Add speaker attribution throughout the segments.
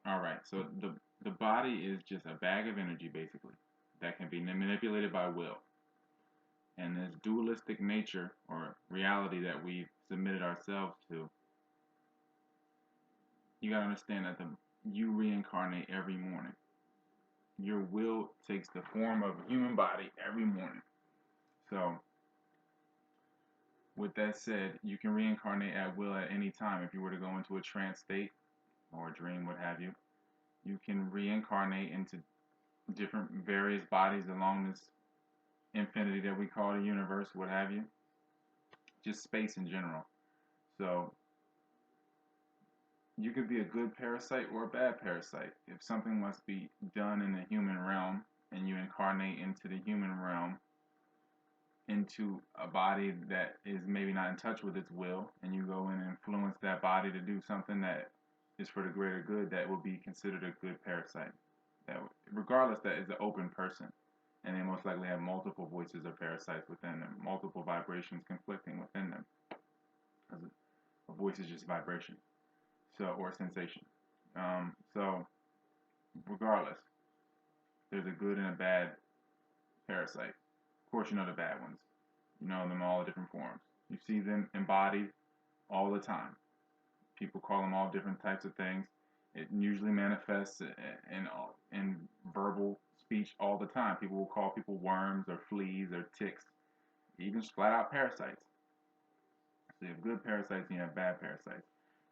Speaker 1: All right. So the body is just a bag of energy, basically, that can be manipulated by will. And this dualistic nature or reality that we've submitted ourselves to, you gotta understand that you reincarnate every morning. Your will takes the form of a human body every morning. So, with that said, you can reincarnate at will at any time. If you were to go into a trance state or a dream, what have you, you can reincarnate into different various bodies along this infinity that we call the universe, what have you, just space in general. So, you could be a good parasite or a bad parasite. If something must be done in the human realm and you incarnate into the human realm, into a body that is maybe not in touch with its will, and you go in and influence that body to do something that is for the greater good, that will be considered a good parasite. That, regardless, that is an open person, and they most likely have multiple voices of parasites within them, multiple vibrations conflicting within them, because a voice is just vibration, so or sensation. So regardless, there's a good and a bad parasite. Of course, you know the bad ones. You know them in all the different forms. You see them embodied all the time. People call them all different types of things. It usually manifests in verbal speech all the time. People will call people worms or fleas or ticks, even flat out parasites. So you have good parasites and you have bad parasites.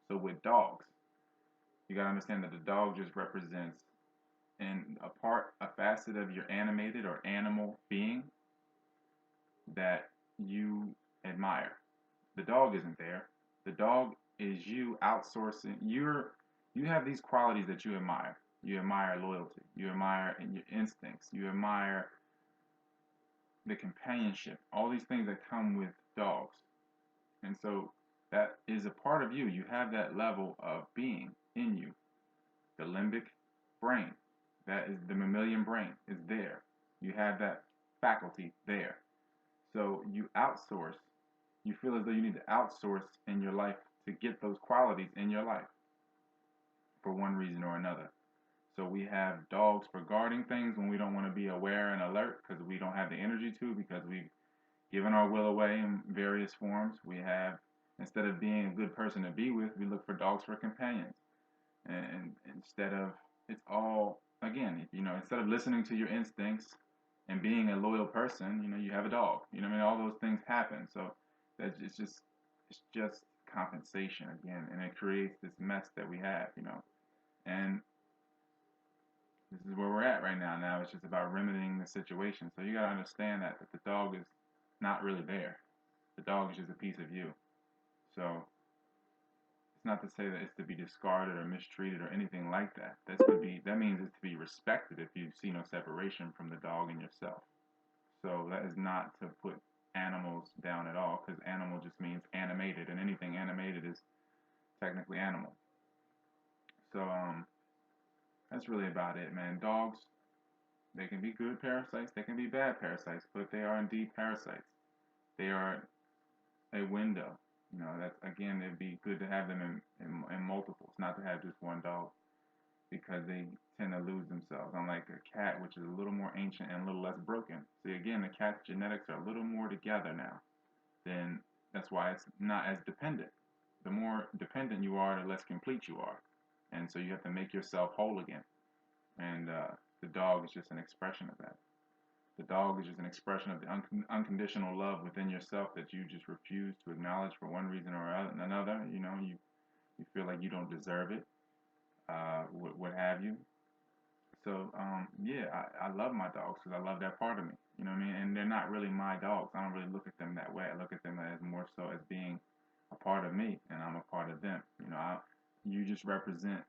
Speaker 1: So with dogs, you gotta understand that the dog just represents a facet of your animated or animal being that you admire. The dog isn't there. The dog is you outsourcing. You have these qualities that you admire. You admire loyalty. You admire your instincts. You admire the companionship. All these things that come with dogs. And so that is a part of you. You have that level of being in you. The limbic brain, that is the mammalian brain, is there. You have that faculty there. So you outsource. You feel as though you need to outsource in your life to get those qualities in your life for one reason or another. So we have dogs for guarding things when we don't want to be aware and alert because we don't have the energy to, because we've given our will away in various forms. We have, instead of being a good person to be with, we look for dogs for companions. And instead of, it's all, again, instead of listening to your instincts and being a loyal person, you have a dog. What I mean? All those things happen. So that's it's just compensation again, and it creates this mess that we have. And this is where we're at right now. Now it's just about remedying the situation. So you gotta understand that the dog is not really there. The dog is just a piece of you. So it's not to say that it's to be discarded or mistreated or anything like that. That means it's to be respected if you see no separation from the dog and yourself. So that is not to put animals down at all, because animal just means animated, and anything animated is technically animal. So that's really about it, man. Dogs, they can be good parasites, they can be bad parasites, but they are indeed parasites. They are a window. That's, again, it'd be good to have them in multiples, not to have just one dog, because they tend to lose themselves. Unlike a cat, which is a little more ancient and a little less broken. See, again, the cat's genetics are a little more together now. Then that's why it's not as dependent. The more dependent you are, the less complete you are. And so you have to make yourself whole again. And the dog is just an expression of that. The dog is just an expression of the unconditional love within yourself that you just refuse to acknowledge for one reason or another. You feel like you don't deserve it, what have you. So yeah, I love my dogs because I love that part of me. You know what I mean? And they're not really my dogs. I don't really look at them that way. I look at them as more so as being a part of me, and I'm a part of them. You just represent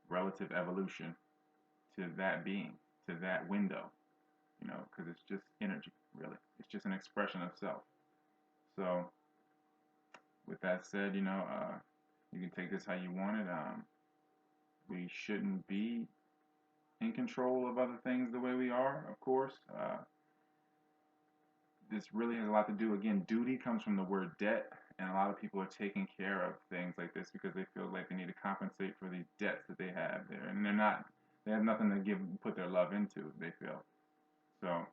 Speaker 1: relative evolution to that being, to that window. Because it's just energy, really. It's just an expression of self. So with that said, you can take this how you want it. We shouldn't be in control of other things the way we are, of course. This really has a lot to do. Again, duty comes from the word debt, And a lot of people are taking care of things like this because they feel like they need to compensate for these debts that they have there, and they're not. They have nothing to put their love into. They feel so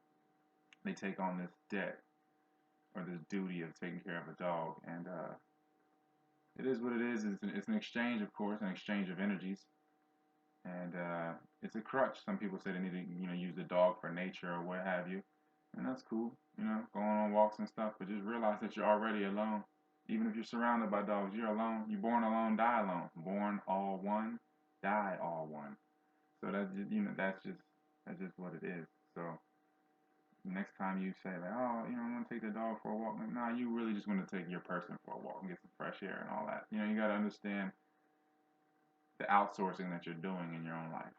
Speaker 1: they take on this debt or this duty of taking care of a dog, and it is what it is. It's an exchange, of course, an exchange of energies, and it's a crutch. Some people say they need to, use the dog for nature or what have you, and that's cool. Going on walks and stuff, but just realize that you're already alone. Even if you're surrounded by dogs, you're alone. You're born alone, die alone. Born all one, die all one. So that's just, that's just what it is. So next time you say like, oh, I'm gonna take the dog for a walk, like, nah, you really just want to take your person for a walk and get some fresh air and all that. You got to understand the outsourcing that you're doing in your own life.